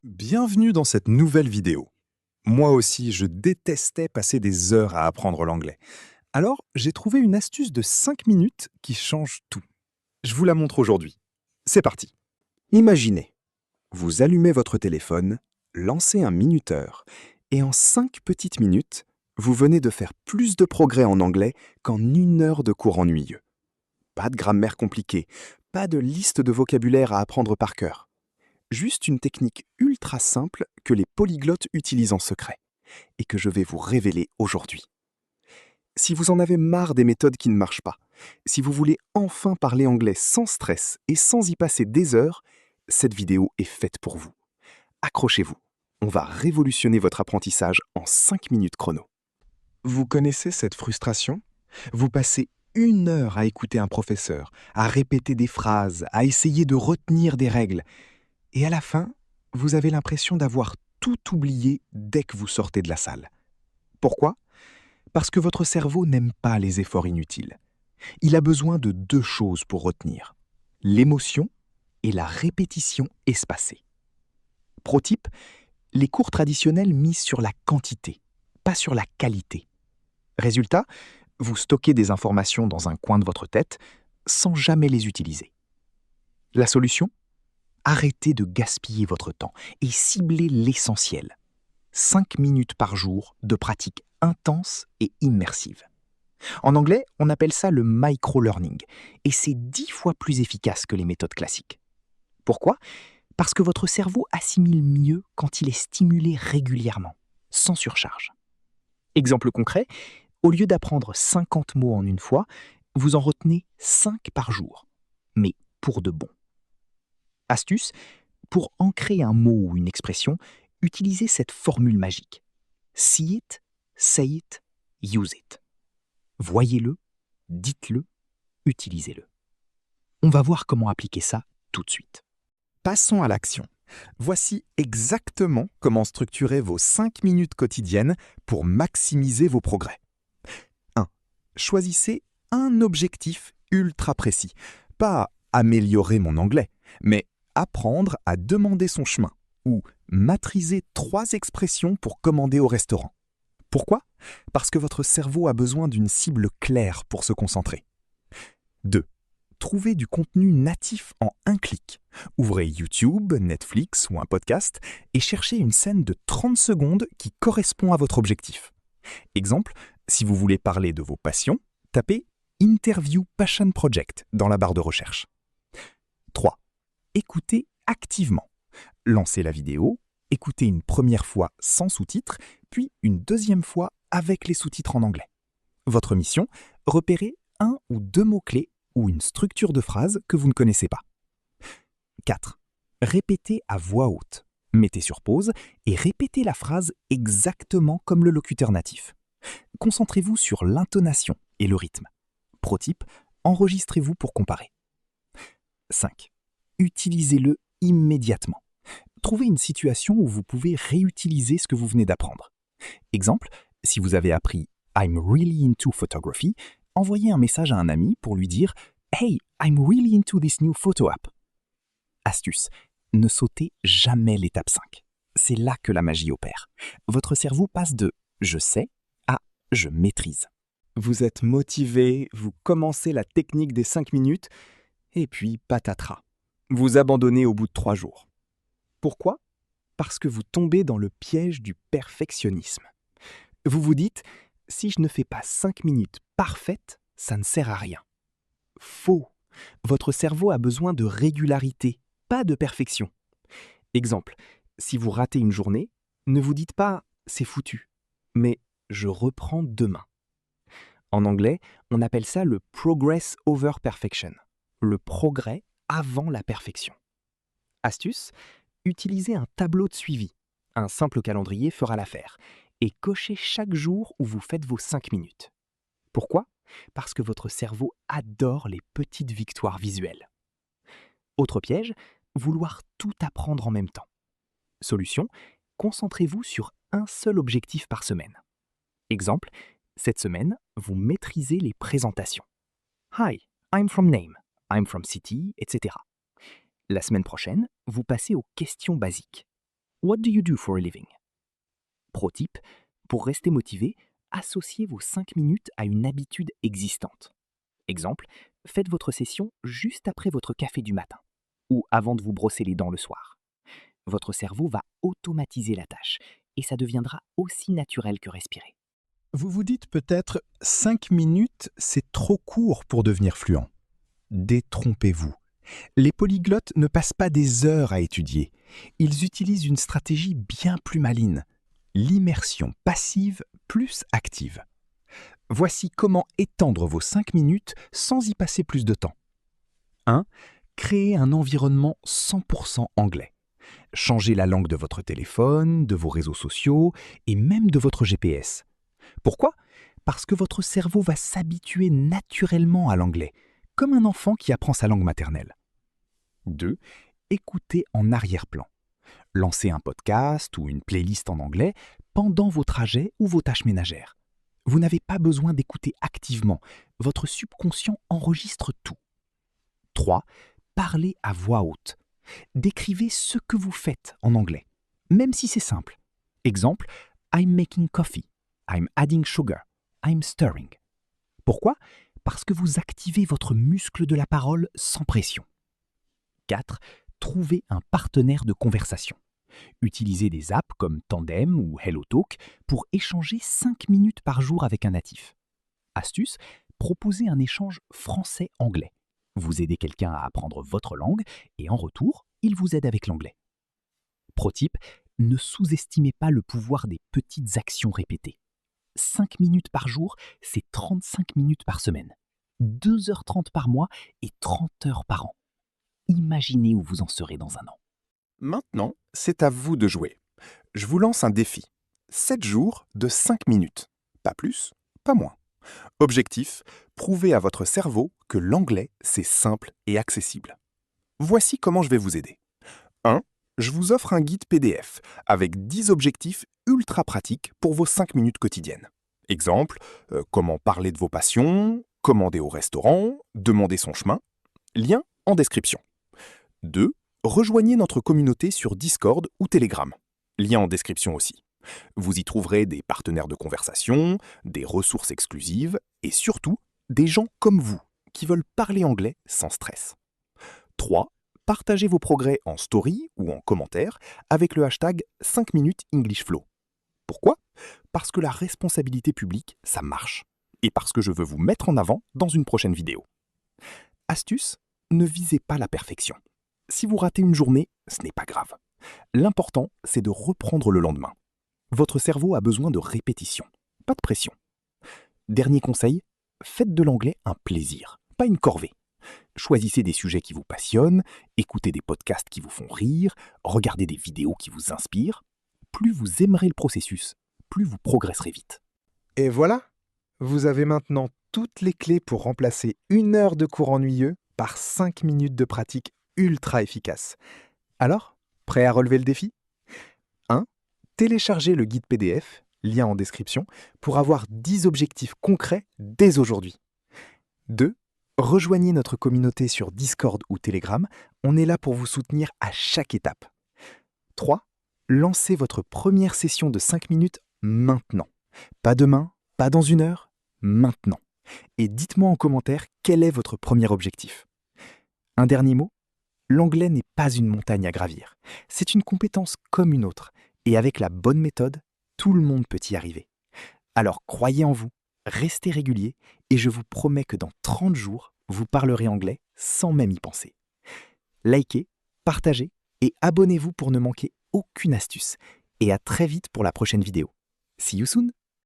Bienvenue dans cette nouvelle vidéo. Moi aussi, je détestais passer des heures à apprendre l'anglais. Alors, j'ai trouvé une astuce de 5 minutes qui change tout. Je vous la montre aujourd'hui. C'est parti. Imaginez, vous allumez votre téléphone, lancez un minuteur, et en 5 petites minutes, vous venez de faire plus de progrès en anglais qu'en 1 heure de cours ennuyeux. Pas de grammaire compliquée, pas de liste de vocabulaire à apprendre par cœur. Juste une technique ultra simple que les polyglottes utilisent en secret et que je vais vous révéler aujourd'hui. Si vous en avez marre des méthodes qui ne marchent pas, si vous voulez enfin parler anglais sans stress et sans y passer des heures, cette vidéo est faite pour vous. Accrochez-vous, on va révolutionner votre apprentissage en 5 minutes chrono. Vous connaissez cette frustration? Vous passez 1 heure à écouter un professeur, à répéter des phrases, à essayer de retenir des règles. Et à la fin, vous avez l'impression d'avoir tout oublié dès que vous sortez de la salle. Pourquoi? Parce que votre cerveau n'aime pas les efforts inutiles. Il a besoin de 2 choses pour retenir: l'émotion et la répétition espacée. Pro-tip, les cours traditionnels misent sur la quantité, pas sur la qualité. Résultat, vous stockez des informations dans un coin de votre tête sans jamais les utiliser. La solution? Arrêtez de gaspiller votre temps et ciblez l'essentiel. 5 minutes par jour de pratique intense et immersive. En anglais, on appelle ça le micro-learning, et c'est 10 fois plus efficace que les méthodes classiques. Pourquoi? Parce que votre cerveau assimile mieux quand il est stimulé régulièrement, sans surcharge. Exemple concret, au lieu d'apprendre 50 mots en une fois, vous en retenez 5 par jour, mais pour de bon. Astuce, pour ancrer un mot ou une expression, utilisez cette formule magique. See it, say it, use it. Voyez-le, dites-le, utilisez-le. On va voir comment appliquer ça tout de suite. Passons à l'action. Voici exactement comment structurer vos 5 minutes quotidiennes pour maximiser vos progrès. 1. Choisissez un objectif ultra précis. Pas améliorer mon anglais, mais apprendre à demander son chemin ou maîtriser 3 expressions pour commander au restaurant. Pourquoi? Parce que votre cerveau a besoin d'une cible claire pour se concentrer. 2. Trouvez du contenu natif en un clic. Ouvrez YouTube, Netflix ou un podcast et cherchez une scène de 30 secondes qui correspond à votre objectif. Exemple, si vous voulez parler de vos passions, tapez Interview Passion Project dans la barre de recherche. 3. Écoutez activement. Lancez la vidéo, écoutez une première fois sans sous-titres, puis une deuxième fois avec les sous-titres en anglais. Votre mission, repérer 1 ou 2 mots-clés ou une structure de phrase que vous ne connaissez pas. 4. Répétez à voix haute. Mettez sur pause et répétez la phrase exactement comme le locuteur natif. Concentrez-vous sur l'intonation et le rythme. Pro-tip, enregistrez-vous pour comparer. 5. Utilisez-le immédiatement. Trouvez une situation où vous pouvez réutiliser ce que vous venez d'apprendre. Exemple, si vous avez appris I'm really into photography, envoyez un message à un ami pour lui dire Hey, I'm really into this new photo app. Astuce, ne sautez jamais l'étape 5. C'est là que la magie opère. Votre cerveau passe de je sais à je maîtrise. Vous êtes motivé, vous commencez la technique des 5 minutes, et puis patatras. Vous abandonnez au bout de 3 jours. Pourquoi? Parce que vous tombez dans le piège du perfectionnisme. Vous vous dites, si je ne fais pas 5 minutes parfaites, ça ne sert à rien. Faux. Votre cerveau a besoin de régularité, pas de perfection. Exemple, si vous ratez une journée, ne vous dites pas « c'est foutu », mais « je reprends demain ». En anglais, on appelle ça le progress over perfection, le progrès avant la perfection. Astuce, utilisez un tableau de suivi. Un simple calendrier fera l'affaire. Et cochez chaque jour où vous faites vos 5 minutes. Pourquoi? Parce que votre cerveau adore les petites victoires visuelles. Autre piège, vouloir tout apprendre en même temps. Solution, concentrez-vous sur un seul objectif par semaine. Exemple, cette semaine, vous maîtrisez les présentations. Hi, I'm from name, I'm from city, etc. La semaine prochaine, vous passez aux questions basiques. What do you do for a living? Pro tip, pour rester motivé, associez vos 5 minutes à une habitude existante. Exemple, faites votre session juste après votre café du matin ou avant de vous brosser les dents le soir. Votre cerveau va automatiser la tâche et ça deviendra aussi naturel que respirer. Vous vous dites peut-être 5 minutes, c'est trop court pour devenir fluent. Détrompez-vous. Les polyglottes ne passent pas des heures à étudier. Ils utilisent une stratégie bien plus maligne. L'immersion passive plus active. Voici comment étendre vos 5 minutes sans y passer plus de temps. 1. Créez un environnement 100% anglais. Changez la langue de votre téléphone, de vos réseaux sociaux et même de votre GPS. Pourquoi? Parce que votre cerveau va s'habituer naturellement à l'anglais, comme un enfant qui apprend sa langue maternelle. 2. Écoutez en arrière-plan. Lancez un podcast ou une playlist en anglais pendant vos trajets ou vos tâches ménagères. Vous n'avez pas besoin d'écouter activement, votre subconscient enregistre tout. 3. Parlez à voix haute. Décrivez ce que vous faites en anglais, même si c'est simple. Exemple, I'm making coffee, I'm adding sugar, I'm stirring. Pourquoi? Parce que vous activez votre muscle de la parole sans pression. 4. Trouvez un partenaire de conversation. Utilisez des apps comme Tandem ou HelloTalk pour échanger 5 minutes par jour avec un natif. Astuce, proposez un échange français-anglais. Vous aidez quelqu'un à apprendre votre langue et en retour, il vous aide avec l'anglais. Pro tip, ne sous-estimez pas le pouvoir des petites actions répétées. 5 minutes par jour, c'est 35 minutes par semaine. 2h30 par mois et 30 heures par an. Imaginez où vous en serez dans un an. Maintenant, c'est à vous de jouer. Je vous lance un défi. 7 jours de 5 minutes. Pas plus, pas moins. Objectif, prouver à votre cerveau que l'anglais, c'est simple et accessible. Voici comment je vais vous aider. 1. Je vous offre un guide PDF avec 10 objectifs ultra pratiques pour vos 5 minutes quotidiennes. Exemple, comment parler de vos passions, commander au restaurant, demander son chemin. Lien en description. 2. Rejoignez notre communauté sur Discord ou Telegram. Lien en description aussi. Vous y trouverez des partenaires de conversation, des ressources exclusives et surtout des gens comme vous qui veulent parler anglais sans stress. 3. Partagez vos progrès en story ou en commentaire avec le hashtag 5 minutes English Flow. Pourquoi? Parce que la responsabilité publique, ça marche. Et parce que je veux vous mettre en avant dans une prochaine vidéo. Astuce, ne visez pas la perfection. Si vous ratez une journée, ce n'est pas grave. L'important, c'est de reprendre le lendemain. Votre cerveau a besoin de répétition, pas de pression. Dernier conseil, faites de l'anglais un plaisir, pas une corvée. Choisissez des sujets qui vous passionnent, écoutez des podcasts qui vous font rire, regardez des vidéos qui vous inspirent. Plus vous aimerez le processus, plus vous progresserez vite. Et voilà, vous avez maintenant toutes les clés pour remplacer 1 heure de cours ennuyeux par 5 minutes de pratique ultra efficace. Alors, prêt à relever le défi? 1. Téléchargez le guide PDF, lien en description, pour avoir 10 objectifs concrets dès aujourd'hui. 2. Rejoignez notre communauté sur Discord ou Telegram, on est là pour vous soutenir à chaque étape. 3. Lancez votre première session de 5 minutes maintenant. Pas demain, pas dans 1 heure, maintenant. Et dites-moi en commentaire quel est votre premier objectif. Un dernier mot, l'anglais n'est pas une montagne à gravir. C'est une compétence comme une autre. Et avec la bonne méthode, tout le monde peut y arriver. Alors croyez en vous, restez régulier et je vous promets que dans 30 jours, vous parlerez anglais sans même y penser. Likez, partagez et abonnez-vous pour ne manquer aucune astuce. Et à très vite pour la prochaine vidéo. See you soon!